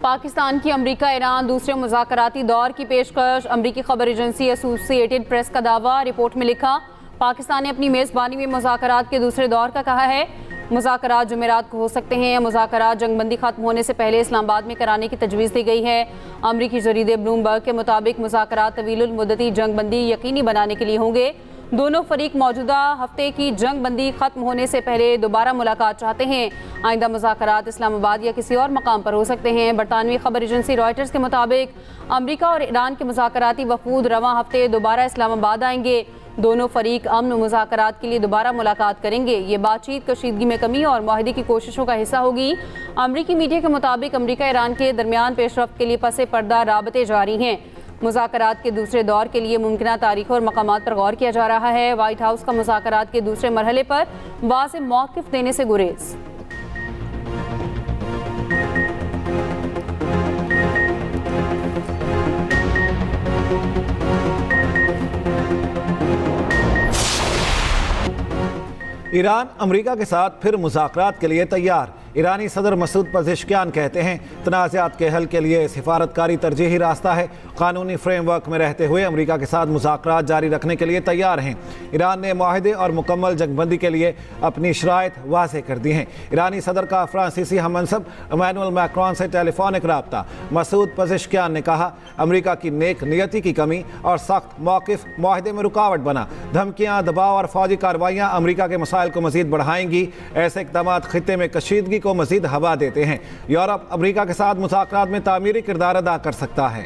पाकिस्तान की अमरीका ईरान दूसरे मुज़ाकराती दौर की पेशकश। अमरीकी खबर एजेंसी एसोसिएटेड प्रेस का दावा। रिपोर्ट में लिखा, पाकिस्तान ने अपनी मेज़बानी में मुज़ाकरात के दूसरे दौर का कहा है। मुज़ाकरात जुमेरात को हो सकते हैं। मुज़ाकरात जंगबंदी खत्म होने से पहले इस्लामाबाद में कराने की तजवीज़ दी गई है। अमरीकी जरीदे ब्लूमबर्ग के मुताबिक मुज़ाकरात तवीलुल मुद्दती जंगबंदी यकीनी बनाने के लिए होंगे। दोनों फरीक मौजूदा हफ्ते की जंगबंदी खत्म होने से पहले दोबारा मुलाकात चाहते हैं। आइंदा मुज़ाकरात इस्लामाबाद या किसी और मकाम पर हो सकते हैं। बरतानवी खबर एजेंसी रॉयटर्स के मुताबिक अमरीका और ईरान के मुज़ाकराती वफूद रवां हफ्ते दोबारा इस्लामाबाद आएंगे। दोनों फरीक अमन मुज़ाकरात के लिए दोबारा मुलाकात करेंगे। ये बातचीत कशीदगी में कमी और मुआहदे की कोशिशों का हिस्सा होगी। अमरीकी मीडिया के मुताबिक अमरीका ईरान के दरमियान पेशरफ्त के लिए पसे पर्दा राबते जारी हैं। मुज़ाकरात के दूसरे दौर के लिए मुमकिन तारीख और मकामात पर गौर किया जा रहा है। वाइट हाउस का मुज़ाकरात के दूसरे मरहले पर वाज़ेह मौक़िफ़ देने से गुरेज। ईरान अमरीका के साथ फिर मुज़ाकरात के लिए तैयार। ईरानी सदर मसूद पज़ेश्कियान कहते हैं, तनाज़ात के हल के लिए सिफारतकारी तरजीही रास्ता है। कानूनी फ्रेमवर्क में रहते हुए अमरीका के साथ मुज़ाकरात जारी रखने के लिए तैयार हैं। ईरान ने मुआहदे और मुकम्मल जंगबंदी के लिए अपनी शराइत वाज़ेह कर दी हैं। ईरानी सदर का फ्रांसीसी हममनसब इमैनुअल मैक्रोन से टेलीफोनिक राब्ता। मसूद पज़ेश्कियान ने कहा, अमरीका की नेक नियति की कमी और सख्त मौक़िफ़ मुआहदे में रुकावट बना। धमकियाँ, दबाव और फौजी कार्रवाइयाँ अमरीका के मसाइल को मज़ीद बढ़ाएंगी। ऐसे इक़दामात ख़ित्ते में कशीदगी को मज़ीद हवा देते हैं। यूरोप अमरीका के साथ मुज़ाकरात में तामीरी किरदार अदा कर सकता है।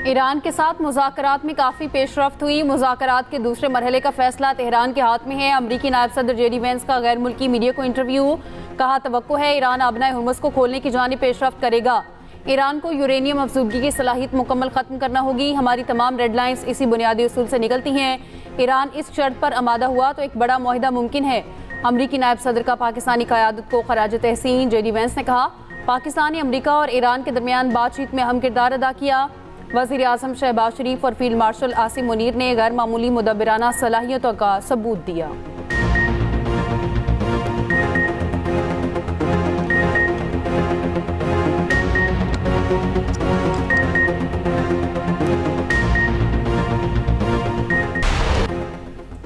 ईरान के साथ मुज़ाकरात में काफ़ी पेशरफ्त हुई। मुज़ाकरात के दूसरे मरहले का फैसला तेहरान के हाथ में है। अमरीकी नायब सदर जेडी वेंस का गैर मुल्की मीडिया को इंटरव्यू। कहा, तवक्को है ईरान आबनाए हुर्मुज़ को खोलने की जानिब पेशरफ्त करेगा। ईरान को यूरेनियम अफज़ूगी की सलाहियत मुकम्मल ख़त्म करना होगी। हमारी तमाम रेड लाइन्स इसी बुनियादी उसूल से निकलती हैं। ईरान इस शर्त पर आमादा हुआ तो एक बड़ा मुआहदा मुमकिन है। अमरीकी नायब सदर का पाकिस्तानी क़यादत को खराज तहसीन। जेडी वेंस ने कहा, पाकिस्तान ने अमरीका और ईरान के दरमियान बातचीत में अहम किरदार अदा किया। वज़ीर आज़म शहबाज शरीफ और फील्ड मार्शल आसिम मुनीर ने गैर मामूली मुदब्बिराना सलाहियतों का सबूत दिया।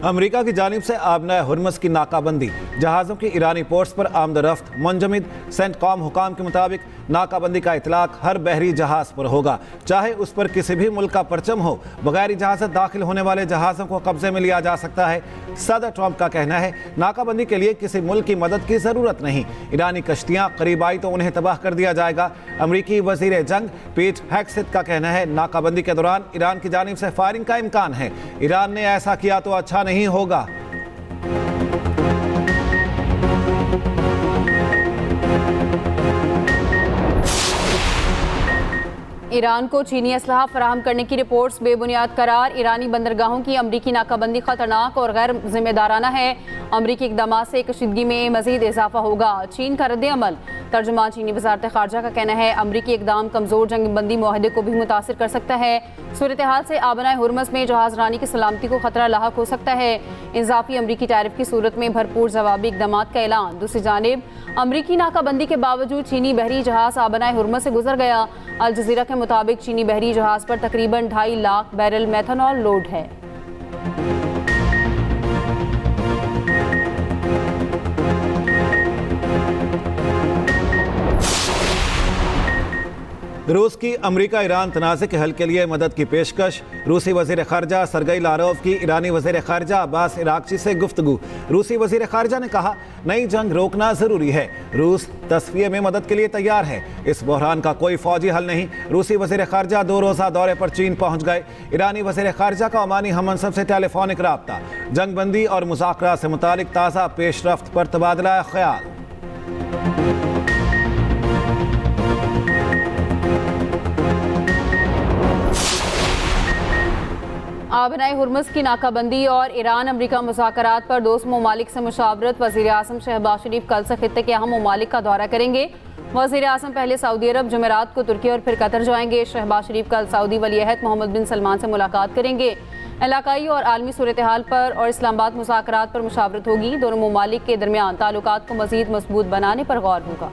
अमरीका की जानिब से आबनाए हुर्मुज़ की नाकाबंदी। जहाज़ों की ईरानी पोर्ट्स पर आमदरफ्त मुंजमिद। सेंटकॉम हुकाम के मुताबिक नाकाबंदी का इतलाक हर बहरी जहाज़ पर होगा, चाहे उस पर किसी भी मुल्क का परचम हो। बगैर इजाज़त दाखिल होने वाले जहाज़ों को कब्जे में लिया जा सकता है। सदर ट्रंप का कहना है, नाकाबंदी के लिए किसी मुल्क की मदद की ज़रूरत नहीं। ईरानी कश्तियाँ करीब आई तो उन्हें तबाह कर दिया जाएगा। अमरीकी वज़ीर जंग पीट हेग्सेथ का कहना है, नाकाबंदी के दौरान ईरान की जानिब से फायरिंग का इम्कान है। ईरान ने ऐसा किया तो अच्छा नहीं होगा। ईरान को चीनी असलहा फराहम करने की रिपोर्ट्स बेबुनियाद करार। ईरानी बंदरगाहों की अमरीकी नाकाबंदी खतरनाक और गैर जिम्मेदाराना है। अमरीकी इक़दामात से कशीदगी में मज़ीद इजाफा होगा। चीन का रद्द अमल। तर्जुमान चीनी वज़ारत ख़ारजा का कहना है, अमरीकी इक़दाम कमज़ोर जंगबंदी मुआहदे को भी मुतासिर कर सकता है। सूरत हाल से आबनाए हुर्मुज़ में जहाज़ रानी की सलामती को खतरा लाहक हो सकता है। इजाफी अमरीकी टैरिफ की सूरत में भरपूर जवाबी इक़दामात का ऐलान। दूसरी जानिब अमरीकी नाकाबंदी के बावजूद चीनी बहरी जहाज़ आबनाए हुर्मुज़ से गुजर गया। अल जज़ीरा के मुताबिक चीनी बहरी जहाज़ पर तकरीबन 2.5 लाख बैरल मेथनॉल लोड है। रूस की अमरीका ईरान तनाज़े के हल के लिए मदद की पेशकश। रूसी वज़ीर ख़ारजा सरगई लारोव की ईरानी वज़ीर ख़ारजा अब्बास इराक़ची से गुफ्तगू। रूसी वज़ीर ख़ारजा ने कहा, नई जंग रोकना ज़रूरी है। रूस तस्फिये में मदद के लिए तैयार है। इस बहरान का कोई फ़ौजी हल नहीं। रूसी वज़ीर ख़ारजा 2 रोज़ा दौरे पर चीन पहुँच गए। ईरानी वज़ीर ख़ारजा का ओमानी हममनसब से टेलीफोनिक राब्ता। जंगबंदी और मुज़ाकरात से मुतालिक ताज़ा पेशरफ्त पर तबादला ख्याल। आबनाए हुर्मुज़ की नाकाबंदी और ईरान अमरीका मुज़ाकरात पर दोस्त ममालिक से मुशावरत। वज़ीर आज़म शहबाज शरीफ कल से खित्ते के अहम ममालिक का दौरा करेंगे। वज़ीर आज़म पहले सऊदी अरब, जुमेरात को तुर्की और फिर कतर जाएंगे। शहबाज शरीफ कल सऊदी वली अहद मोहम्मद बिन सलमान से मुलाकात करेंगे। इलाकाई और आलमी सूरत हाल पर और इस्लामाबाद मुज़ाकरात पर मुशावरत होगी। दोनों ममालिक के दरमियान ताल्लुकात को मज़ीद मजबूत बनाने पर गौर होगा।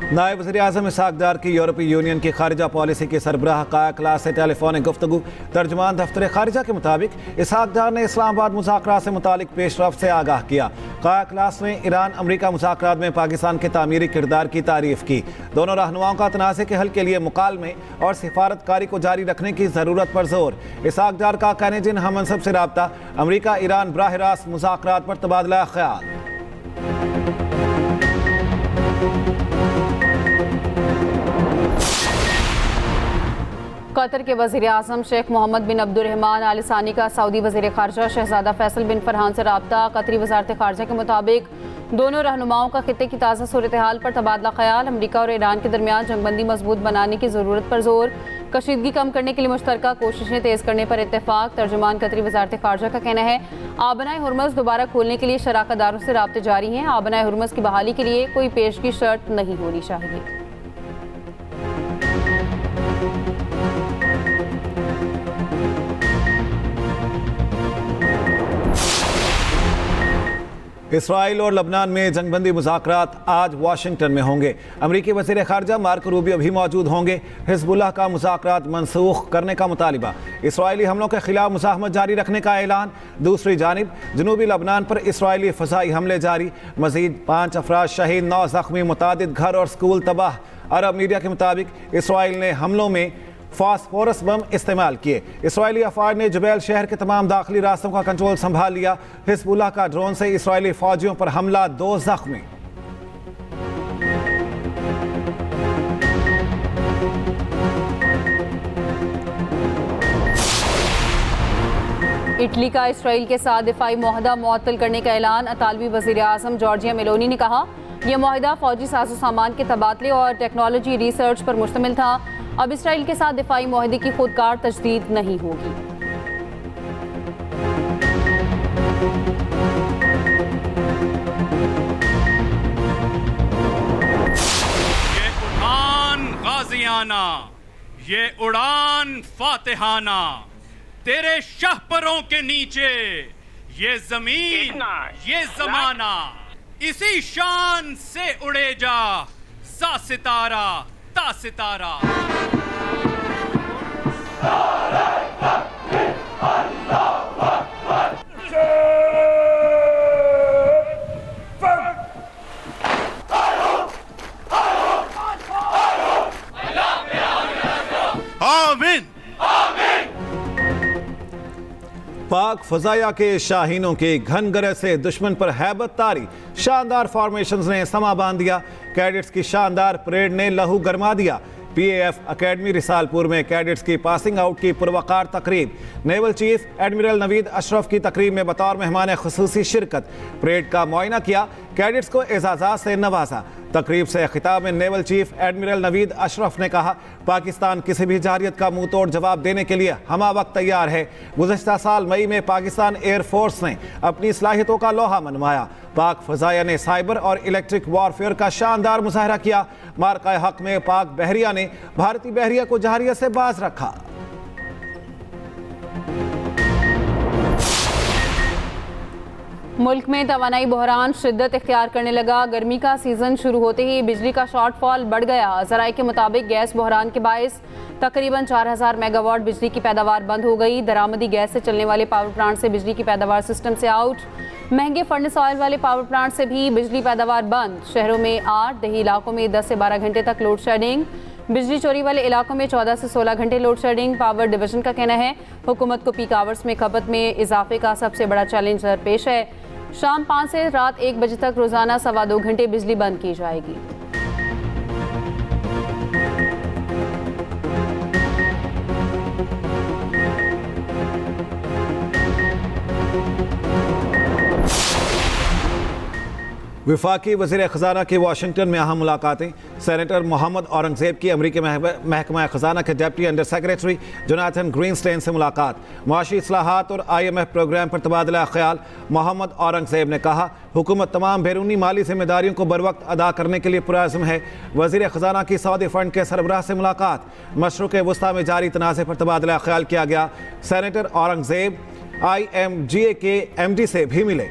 नायब वज़ीर-ए-आज़म इसहाक़ डार की यूरोपीय यूनियन की खारिजा पॉलिसी की सरबराह काया क्लास से टेलीफोनिक गुफ्तगू। तर्जुमान दफ्तर खारिजा के मुताबिक इसहाक़ डार ने इस्लामाबाद मुज़ाकरात से मुतालिक पेशरफ्त से आगाह किया। काया क्लास ने ईरान अमरीका मुज़ाकरात में पाकिस्तान के तामीरी किरदार की तारीफ की। दोनों रहनुमाओं का तनाज़े के हल के लिए मुकालमे और सिफारतकारी को जारी रखने की ज़रूरत पर जोर। इसहाक़ डार का कहने जिन हम मनसब से रब्ता अमरीका ईरान बराह रास्त मुज़ाकरात पर तबादला ख्याल। कतर के वज़ीर-ए-आज़म शेख मोहम्मद बिन अब्दुर्रहमान आल सानी का सऊदी वज़ीर ख़ारजा शहज़ादा फैसल बिन फरहान से रब्ता। कतरी वज़ारत ख़ारजा के मुताबिक दोनों रहनुमाओं का खित्ते की ताज़ा सूरत हाल पर तबादला ख्याल। अमरीका और ईरान के दरमियान जंगबंदी मजबूत बनाने की ज़रूरत पर जोर। कशीदगी कम करने के लिए मुश्तरका कोशिशें तेज़ करने पर इत्तेफाक। तर्जुमान कतरी वज़ारत ख़ारजा का कहना है आबनाए हुर्मुज़ दोबारा खोलने के लिए शराकतदारों से राब्ते जारी हैं। आबनाए हुर्मुज़ की बहाली के लिए कोई पेशगी शर्त नहीं होनी चाहिए। इसराइल और लबनान में जंगबंदी मुज़ाकरात आज वाशिंगटन में होंगे। अमरीकी वज़ीर ख़ारजा मार्को रूबियो भी मौजूद होंगे। हिज़्बुल्लाह का मुज़ाकरात मनसूख करने का मुतालिबा। इसराइली हमलों के खिलाफ मुज़ाहमत जारी रखने का ऐलान। दूसरी जानिब जनूबी लबनान पर इसराइली फ़ज़ाई हमले जारी। मज़ीद 5 अफराद शहीद, 9 ज़ख्मी, मुतादिद घर और स्कूल तबाह। अरब मीडिया के मुताबिक इसराइल ने हमलों में फास्फोरस बम इस्तेमाल किए। इसराइली अफवाज ने जुबैल शहर के तमाम दाखिली रास्तों का कंट्रोल संभाल लिया। हिज़्बुल्लाह का ड्रोन से इसराइली फौजियों पर हमला, 2 ज़ख्मी। इटली का इसराइल के साथ दिफाई मुआहदा मुअत्तल करने का ऐलान। अतालवी वज़ीर-ए-आज़म जॉर्जिया मेलोनी ने कहा यह मुआहदा फौजी साजो सामान के तबादले और टेक्नोलॉजी रिसर्च पर मुश्तमिल था। अब इसराइल के साथ दिफाई मुआहदे की खुदकार तजदीद नहीं होगी। ये उड़ान गाजियाना, ये उड़ान फातिहाना, तेरे शाहपरों के नीचे ये जमीन, ये जमाना, इसी शान से उड़े जा सा सितारा ता सितारा। आमीन। पाक फजाया के शाहीनों के घन गरज से दुश्मन पर हैबत तारी। शानदार फॉर्मेशंस ने समा बांध दिया। कैडेट्स की शानदार परेड ने लहू गरमा दिया। PAF अकेडमी रिसालपुर में कैडेट्स की पासिंग आउट की पुरवकार तकरीब। Naval chief admiral Naveed Ashraf की तकरीब में बतौर मेहमान खुसूसी शिरकत। परेड का मुआयना किया, कैडेट्स को एजाज़ात से नवाजा। तकरीब से खिताब में naval chief admiral Naveed Ashraf ने कहा पाकिस्तान किसी भी जारियत का मुंह तोड़ जवाब देने के लिए हमा वक्त तैयार है। गुज़श्ता साल मई में पाकिस्तान एयरफोर्स ने अपनी सलाहियतों का लोहा मनवाया। पाक फ़ज़ाया ने साइबर और इलेक्ट्रिक वॉरफेयर का शानदार मुजाहरा किया। मार्का हक में पाक बहरिया ने भारतीय बहरिया को जारियत से बाज रखा। मुल्क में तवानाई बहरान शिद्दत इख्तियार करने लगा। गर्मी का सीजन शुरू होते ही बिजली का शॉर्टफॉल बढ़ गया। ज़राए के मुताबिक गैस बहरान के बायस तकरीबन 4000 मेगावाट बिजली की पैदावार बंद हो गई। दरामदी गैस से चलने वाले पावर प्लांट से बिजली की पैदावार सिस्टम से आउट। महंगे फर्नेस ऑयल वाले पावर प्लांट से भी बिजली पैदावार बंद। शहरों में 8, दही इलाकों में 10 से 12 घंटे तक लोड शेडिंग। बिजली चोरी वाले इलाकों में 14 से 16 घंटे लोड शेडिंग। पावर डिवीजन का कहना है हुकूमत को पीक आवर्स में खपत में इजाफे का सबसे बड़ा चैलेंज दरपेश है। शाम 5 से रात 1 बजे तक रोजाना 2.25 घंटे बिजली बंद की जाएगी। वफाकी वज़ीर ख़ज़ाना की वाशिंगटन में अहम मुलाकातें। सेनेटर मोहम्मद औरंगज़ेब की अमरीकी महकमा ख़ज़ाना के डिप्टी अंडर सेक्रेटरी जोनाथन ग्रीनस्टेन से मुलाकात। मुआशी इस्लाहात और IMF प्रोग्राम पर तबादला ख्याल। मोहम्मद औरंगज़ेब ने कहा हुकूमत तमाम बैरूनी माली जिम्मेदारियों को बरवक्त अदा करने के लिए पुरअज़्म है। वज़ीर ख़ज़ाना की सऊदी फ़ंड के सरबराह से मुलाकात। मशरक़ वस्ता में जारी तनाज़े पर तबादला ख्याल किया गया। सेनेटर औरंगज़ेब IMGA के MD से भी मिले।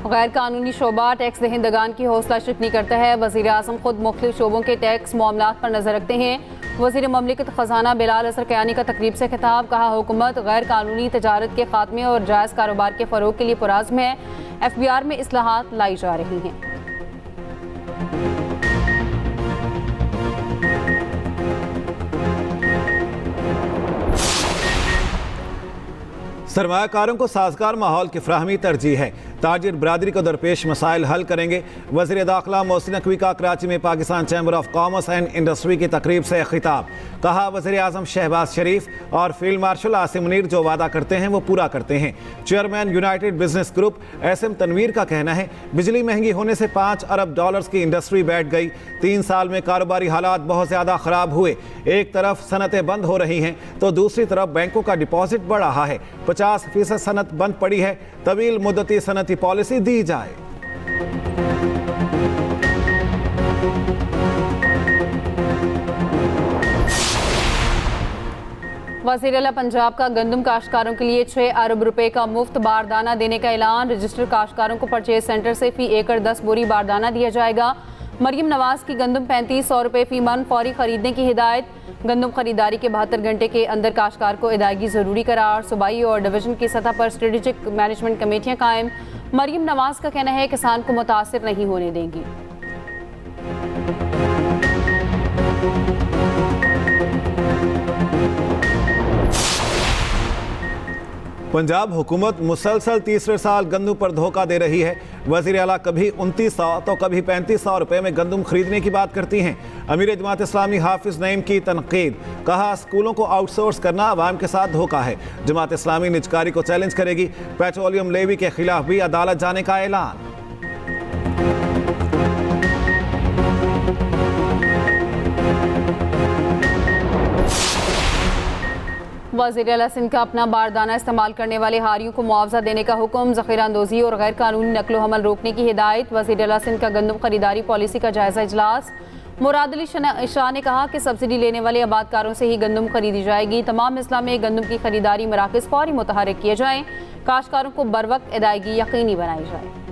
गैर कानूनी शोबा टैक्स दहिंदगान की हौसला शिकनी करता है। वज़ीर आज़म खुद मुख्तलिफ शोबों के टैक्स मामलात पर नज़र रखते हैं। वज़ीर ममलिकत ख़जाना बिलाल असर कयानी का तकरीब से खिताब। कहा हुकूमत गैर कानूनी तजारत के खात्मे और जायज़ कारोबार के फ़रोग के लिए पुरअज़्म है। FBR में इस्लाहात लाई जा रही हैं। सरमायाकारों को साजगार माहौल की फ्राहमी तरजीह है। ताजिर बरादरी को दरपेश मसाइल हल करेंगे। वज़ीर दाखिला मोहसिन नकवी का कराची में Pakistan chamber of commerce and industry की तकरीब से खिताब। कहा वज़ीर आज़म शहबाज शरीफ और फील्ड मार्शल आसिम मुनीर जो वादा करते हैं वो पूरा करते हैं। Chairman United Business Group SM Tanveer का कहना है बिजली महंगी होने से $5 अरब की इंडस्ट्री बैठ गई। 3 साल में कारोबारी हालात बहुत ज़्यादा ख़राब हुए। एक तरफ सनतें बंद हो रही हैं तो दूसरी तरफ बैंकों का डिपॉजिट बढ़ रहा है। 50% सनत बंद पड़ी है। तवील मुद्दती सनती पॉलिसी दी जाए। वज़ीर आला पंजाब का गंदम काश्तकारों के लिए 6 अरब रुपए का मुफ्त बारदाना देने का ऐलान। रजिस्टर्ड काश्तकारों को परचेज सेंटर से फी एकड़ 10 बोरी बारदाना दिया जाएगा। मरियम नवाज की गंदम 3500 रुपए फी मन फौरी खरीदने की हिदायत। गंदम खरीदारी के 72 घंटे के अंदर काश्तकार को अदायगी ज़रूरी करार। सूबाई और डिवीजन की सतह पर स्ट्रेटेजिक मैनेजमेंट कमेटियाँ कायम। मरियम नवाज का कहना है किसान को मुतासिर नहीं होने देंगी। पंजाब हुकूमत मुसलसल तीसरे साल गंदम पर धोखा दे रही है। वज़ीर आला कभी 2900 तो कभी 3500 रुपए में गंदम खरीदने की बात करती हैं। अमीर जमात इस्लामी हाफिज नईम की तनकीद। कहा स्कूलों को आउटसोर्स करना अवाम के साथ धोखा है। जमात इस्लामी निजकारी को चैलेंज करेगी। पेट्रोलियम लेवी के खिलाफ भी अदालत जाने का ऐलान। वज़ीर आला सिंध का अपना बारदाना इस्तेमाल करने वाले हारियों को मुआवजा देने का हुक्म। ज़ख़ीरा अंदोज़ी और गैर कानूनी नकलो हमल रोकने की हिदायत। वज़ीर आला सिंध का गंदम खरीदारी पॉलिसी का जायज़ा इजलास। मुराद अली शाह ने कहा कि सब्सिडी लेने वाले आबादकारों से ही गंदम खरीदी जाएगी। तमाम अज़ला में गंदम की खरीदारी मराकज़ फौरी मुतहर्रिक किए जाएँ। काश्तकारों को बर वक्त अदायगी यकीनी बनाई जाए।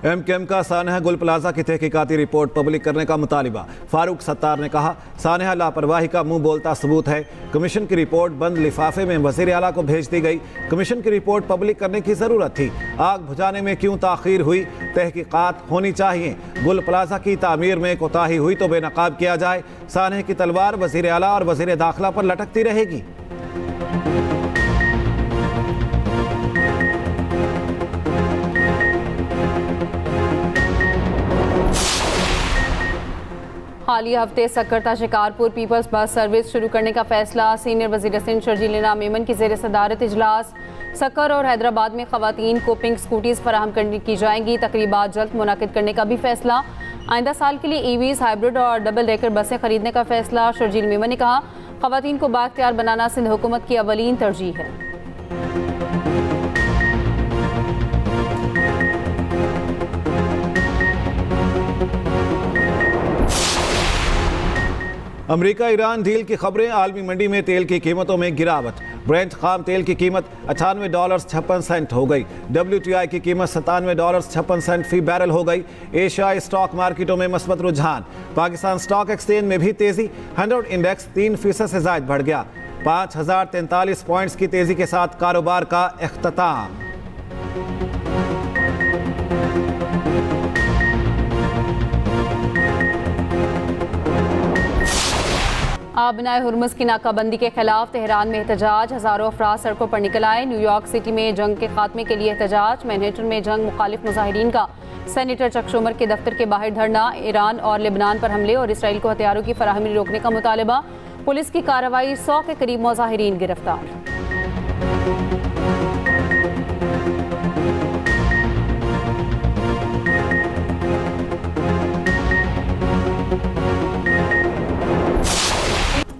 MKM का सानहा गुल प्लाजा की तहकीकाती रिपोर्ट पब्लिक करने का मुतालिबा। फारूक सत्तार ने कहा सानहा लापरवाही का मुंह बोलता सबूत है। कमीशन की रिपोर्ट बंद लिफाफे में वज़ीर आला को भेज दी गई। कमीशन की रिपोर्ट पब्लिक करने की ज़रूरत थी। आग बुझाने में क्यों ताख़ीर हुई? तहकीकात होनी चाहिए। गुल प्लाजा की तामीर में कोताही हुई तो बेनकाब किया जाए। सानहे की तलवार वज़ीर आला और वज़ीर दाखिला पर लटकती रहेगी। हालिया हफ्ते सकरता शिकारपुर पीपल्स बस सर्विस शुरू करने का फैसला। सीनियर वज़ीर सिंध शर्जील नीना मेमन की ज़ेर सदारत इजलास। सक्कर और हैदराबाद में ख़वातीन को पिंक स्कूटीज़ फराहम करने की जाएंगी। तकरीबात जल्द मुनाकिद करने का भी फैसला। आइंदा साल के लिए EVs, हाइब्रिड और डबल डेकर बसें खरीदने का फैसला। शर्जील मेमन ने कहा ख़वातीन को बाख्तियार बनाना सिंध हुकूमत की अवलीन तरजीह है। अमेरिका ईरान डील की खबरें। आलमी मंडी में तेल की कीमतों में गिरावट। ब्रेंट खाम तेल की कीमत $98.56 हो गई। WTI की कीमत $97.56 फी बैरल हो गई। एशियाई स्टॉक मार्केटों में मस्बत रुझान। पाकिस्तान स्टॉक एक्सचेंज में भी तेजी। 100 इंडेक्स 3% से ज़ायद बढ़ गया। 5043 पॉइंट्स की तेजी के साथ कारोबार का इख्तिताम। आबनाए हुर्मुज़ की नाकाबंदी के खिलाफ तेहरान में एहतजाज, हज़ारों अफराद सड़कों पर निकल आए। न्यूयॉर्क सिटी में जंग के खात्मे के लिए एहतजाज, मैनहट्टन में जंग मुखालिफ मुजाहिरीन का सेनेटर चक शुमर के दफ्तर के बाहर धरना। ईरान और लेबनान पर हमले और इसराइल को हथियारों की फराहमी रोकने का मुतालबा। पुलिस की कार्रवाई, 100 के करीब मुजाहिरीन गिरफ्तार।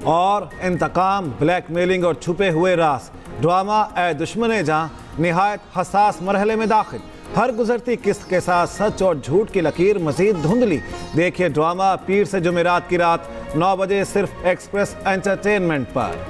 और इंतकाम, ब्लैकमेलिंग और छुपे हुए राज, ड्रामा ए दुश्मन जहां निहायत हसास मरहले में दाखिल। हर गुजरती किस्त के साथ सच और झूठ की लकीर मजीद धुंधली। देखिए ड्रामा पीर से जुमेरात की रात 9 बजे सिर्फ एक्सप्रेस एंटरटेनमेंट पर।